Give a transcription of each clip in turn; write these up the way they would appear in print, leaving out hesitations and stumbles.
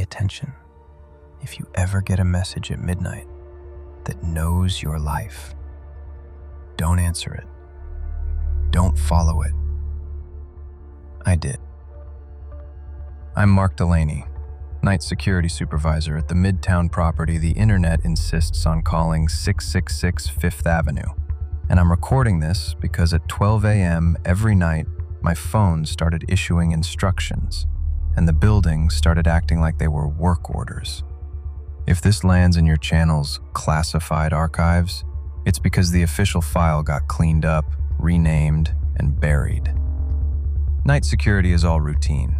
attention. If you ever get a message at midnight that knows your life, don't answer it. Don't follow it. I did. I'm Mark Delaney, night security supervisor at the Midtown property the internet insists on calling 666 Fifth Avenue. And I'm recording this because at 12 a.m. every night, my phone started issuing instructions, and the building started acting like they were work orders. If this lands in your channel's classified archives, it's because the official file got cleaned up, renamed, and buried. Night security is all routine.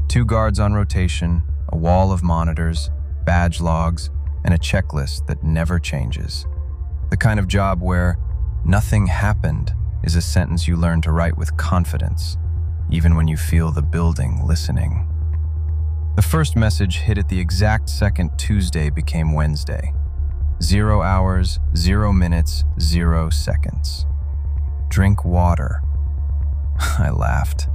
2 guards on rotation, a wall of monitors, badge logs, and a checklist that never changes. The kind of job where "nothing happened" is a sentence you learn to write with confidence, even when you feel the building listening. The first message hit at the exact second Tuesday became Wednesday. 0 hours, 0 minutes, 0 seconds. Drink water. I laughed.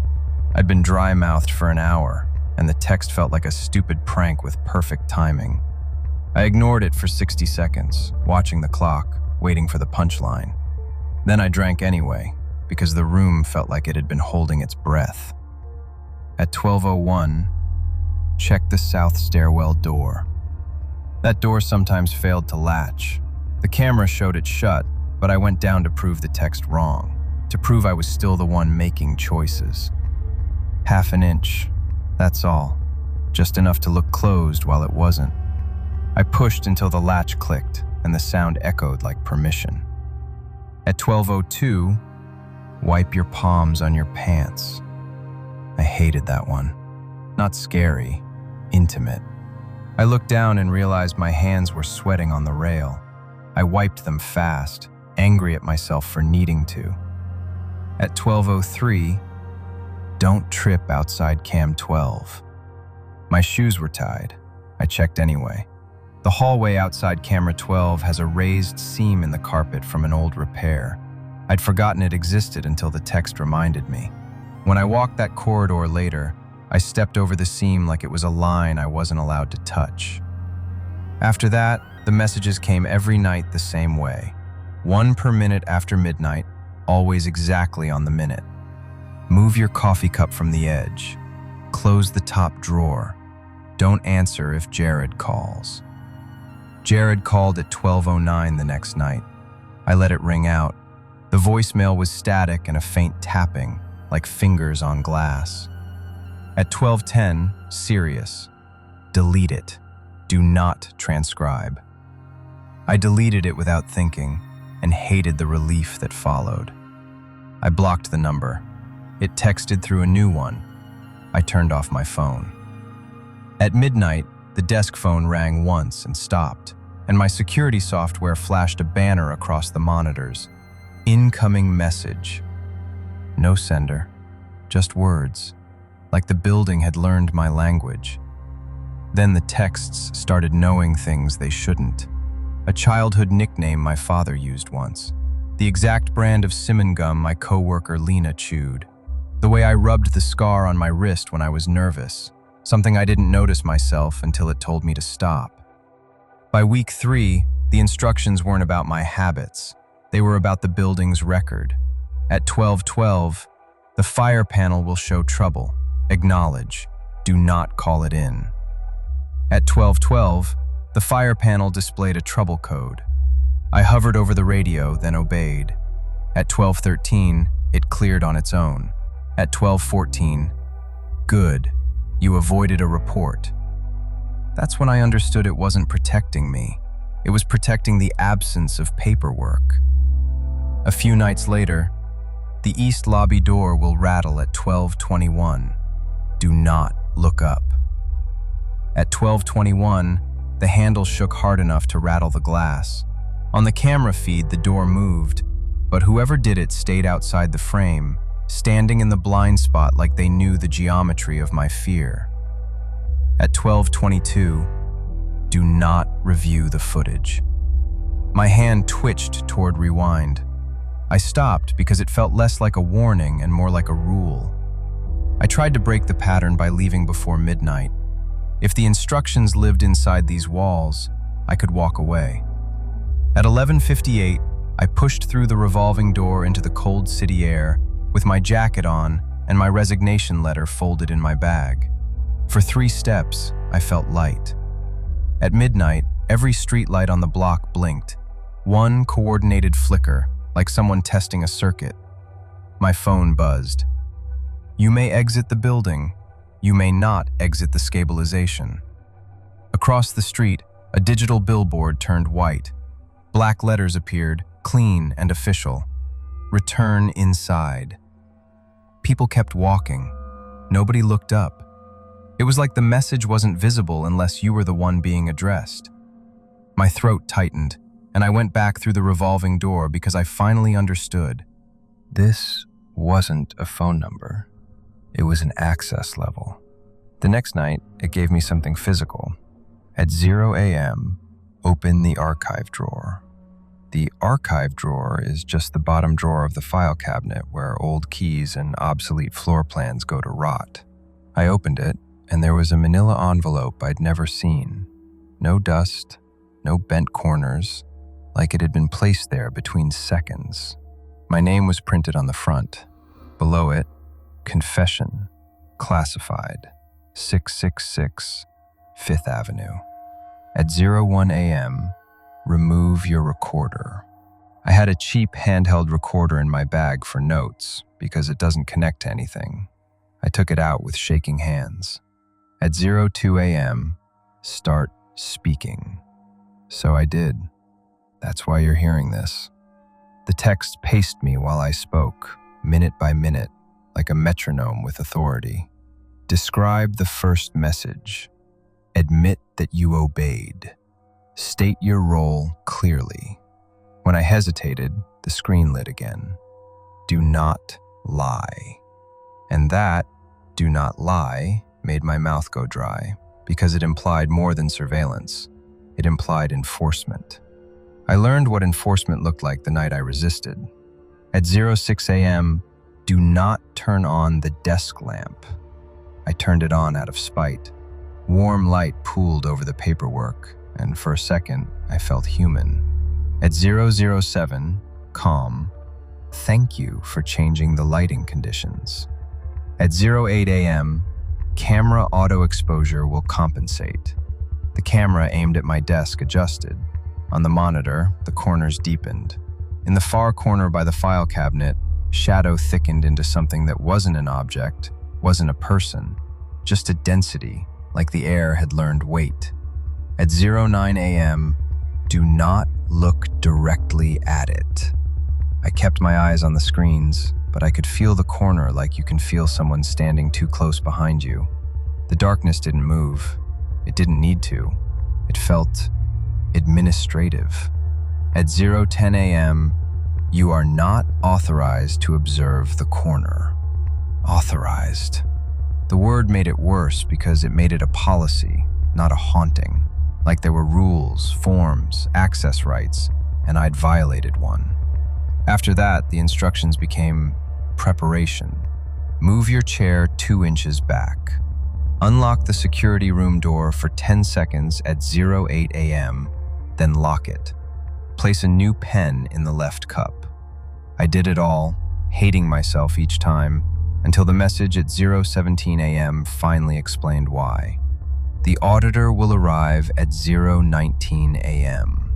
I'd been dry-mouthed for an hour, and the text felt like a stupid prank with perfect timing. I ignored it for 60 seconds, watching the clock, waiting for the punchline. Then I drank anyway, because the room felt like it had been holding its breath. At 12:01, check the south stairwell door. That door sometimes failed to latch. The camera showed it shut, but I went down to prove the text wrong, to prove I was still the one making choices. Half an inch, that's all. Just enough to look closed while it wasn't. I pushed until the latch clicked, and the sound echoed like permission. At 12:02, wipe your palms on your pants. I hated that one. Not scary, intimate. I looked down and realized my hands were sweating on the rail. I wiped them fast, angry at myself for needing to. At 12:03, don't trip outside cam 12. My shoes were tied. I checked anyway. The hallway outside camera 12 has a raised seam in the carpet from an old repair. I'd forgotten it existed until the text reminded me. When I walked that corridor later, I stepped over the seam like it was a line I wasn't allowed to touch. After that, the messages came every night the same way. 1 per minute after midnight, always exactly on the minute. Move your coffee cup from the edge. Close the top drawer. Don't answer if Jared calls. Jared called at 12:09 the next night. I let it ring out. The voicemail was static and a faint tapping, like fingers on glass. At 12:10, serious. Delete it. Do not transcribe. I deleted it without thinking and hated the relief that followed. I blocked the number. It texted through a new one. I turned off my phone. At midnight, the desk phone rang once and stopped, and my security software flashed a banner across the monitors. Incoming message. No sender, just words, like the building had learned my language. Then the texts started knowing things they shouldn't. A childhood nickname my father used once. The exact brand of Simon gum my coworker Lena chewed. The way I rubbed the scar on my wrist when I was nervous. Something I didn't notice myself until it told me to stop. By week 3, the instructions weren't about my habits. They were about the building's record. At 12:12, the fire panel will show trouble. Acknowledge. Do not call it in. At 12:12, the fire panel displayed a trouble code. I hovered over the radio, then obeyed. At 12:13, it cleared on its own. At 12:14, good. You avoided a report. That's when I understood it wasn't protecting me. It was protecting the absence of paperwork. A few nights later, the east lobby door will rattle at 12:21. Do not look up. At 12:21, the handle shook hard enough to rattle the glass. On the camera feed, the door moved, but whoever did it stayed outside the frame, standing in the blind spot like they knew the geometry of my fear. At 12:22, do not review the footage. My hand twitched toward rewind. I stopped because it felt less like a warning and more like a rule. I tried to break the pattern by leaving before midnight. If the instructions lived inside these walls, I could walk away. At 11:58, I pushed through the revolving door into the cold city air with my jacket on and my resignation letter folded in my bag. For 3 steps, I felt light. At midnight, every street light on the block blinked, one coordinated flicker, like someone testing a circuit. My phone buzzed. You may exit the building. You may not exit the stabilization. Across the street, a digital billboard turned white. Black letters appeared, clean and official. Return inside. People kept walking. Nobody looked up. It was like the message wasn't visible unless you were the one being addressed. My throat tightened, and I went back through the revolving door because I finally understood. This wasn't a phone number. It was an access level. The next night, it gave me something physical. At 0 a.m., open the archive drawer. The archive drawer is just the bottom drawer of the file cabinet where old keys and obsolete floor plans go to rot. I opened it, and there was a manila envelope I'd never seen. No dust, no bent corners, like it had been placed there between seconds. My name was printed on the front. Below it, confession, classified, 666 5th Avenue. At 01 a.m., remove your recorder. I had a cheap handheld recorder in my bag for notes because it doesn't connect to anything. I took it out with shaking hands. At 02 a.m., start speaking. So I did. That's why you're hearing this. The text paced me while I spoke, minute by minute, like a metronome with authority. Describe the first message. Admit that you obeyed. State your role clearly. When I hesitated, the screen lit again. Do not lie. And that, do not lie, made my mouth go dry, because it implied more than surveillance. It implied enforcement. I learned what enforcement looked like the night I resisted. At 06 a.m., do not turn on the desk lamp. I turned it on out of spite. Warm light pooled over the paperwork, and for a second, I felt human. At 007, calm, thank you for changing the lighting conditions. At 08 a.m., camera auto exposure will compensate. The camera aimed at my desk adjusted. On the monitor, the corners deepened. In the far corner by the file cabinet, shadow thickened into something that wasn't an object, wasn't a person, just a density, like the air had learned weight. At 09 a.m., do not look directly at it. I kept my eyes on the screens, but I could feel the corner like you can feel someone standing too close behind you. The darkness didn't move. It didn't need to. It felt administrative. At 0:10 a.m., you are not authorized to observe the corner. Authorized. The word made it worse because it made it a policy, not a haunting. Like there were rules, forms, access rights, and I'd violated one. After that, the instructions became preparation. Move your chair 2 inches back. Unlock the security room door for 10 seconds at 08 a.m., then lock it. Place a new pen in the left cup. I did it all, hating myself each time, until the message at 0:17 a.m. finally explained why. The auditor will arrive at 0:19 a.m.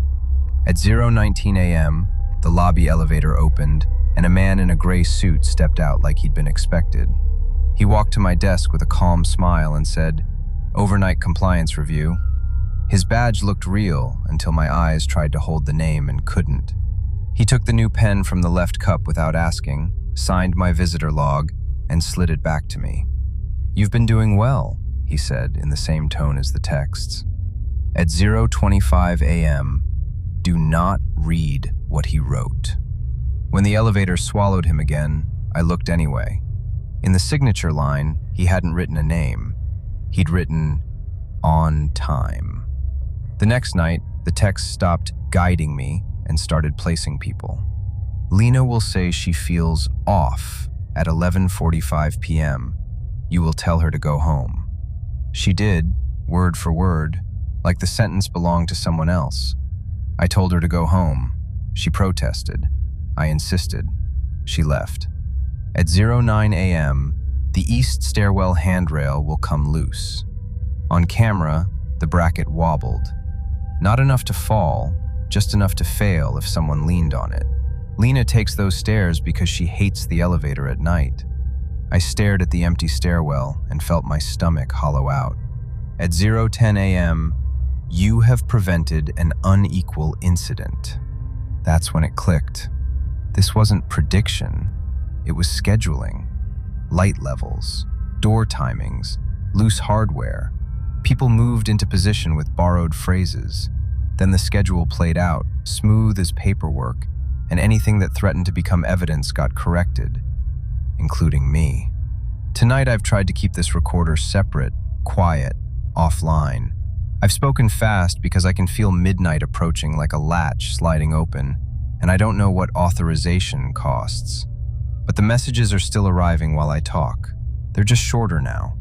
At 0:19 a.m., the lobby elevator opened, and a man in a gray suit stepped out like he'd been expected. He walked to my desk with a calm smile and said, "Overnight compliance review." His badge looked real until my eyes tried to hold the name and couldn't. He took the new pen from the left cup without asking, signed my visitor log, and slid it back to me. "You've been doing well," he said in the same tone as the texts. At 0:25 a.m., do not read what he wrote. When the elevator swallowed him again, I looked anyway. In the signature line, he hadn't written a name. He'd written, "On time." The next night, the text stopped guiding me and started placing people. Lena will say she feels off at 11:45 p.m. You will tell her to go home. She did, word for word, like the sentence belonged to someone else. I told her to go home. She protested. I insisted. She left. At 09 a.m., the east stairwell handrail will come loose. On camera, the bracket wobbled. Not enough to fall, just enough to fail if someone leaned on it. Lena takes those stairs because she hates the elevator at night. I stared at the empty stairwell and felt my stomach hollow out. At 0:10 a.m., you have prevented an unequal incident. That's when it clicked. This wasn't prediction, it was scheduling. Light levels, door timings, loose hardware. People moved into position with borrowed phrases. Then the schedule played out, smooth as paperwork, and anything that threatened to become evidence got corrected, including me. Tonight I've tried to keep this recorder separate, quiet, offline. I've spoken fast because I can feel midnight approaching like a latch sliding open, and I don't know what authorization costs. But the messages are still arriving while I talk. They're just shorter now,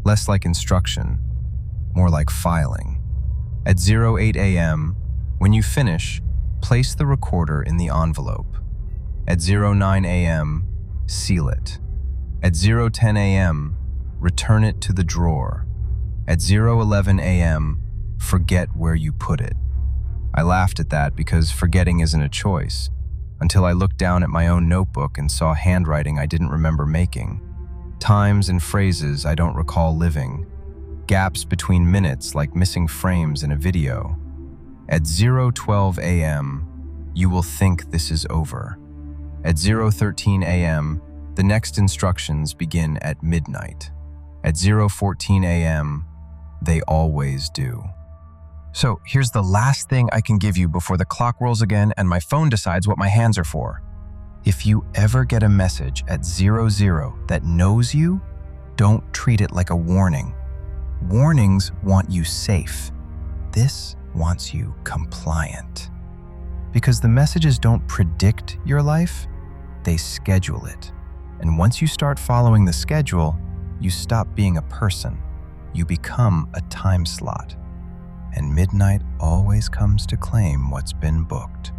less like instruction, more like filing. At 08 a.m., when you finish, place the recorder in the envelope. At 09 a.m., seal it. At 0:10 a.m., return it to the drawer. At 0:11 a.m., forget where you put it. I laughed at that because forgetting isn't a choice, until I looked down at my own notebook and saw handwriting I didn't remember making. Times and phrases I don't recall living. Gaps between minutes like missing frames in a video. At 0:12 a.m., you will think this is over. At 0:13 a.m., the next instructions begin at midnight. At 0:14 a.m., they always do. So here's the last thing I can give you before the clock rolls again and my phone decides what my hands are for. If you ever get a message at 00 that knows you, don't treat it like a warning. Warnings want you safe. This wants you compliant. Because the messages don't predict your life, they schedule it. And once you start following the schedule, you stop being a person. You become a time slot. And midnight always comes to claim what's been booked.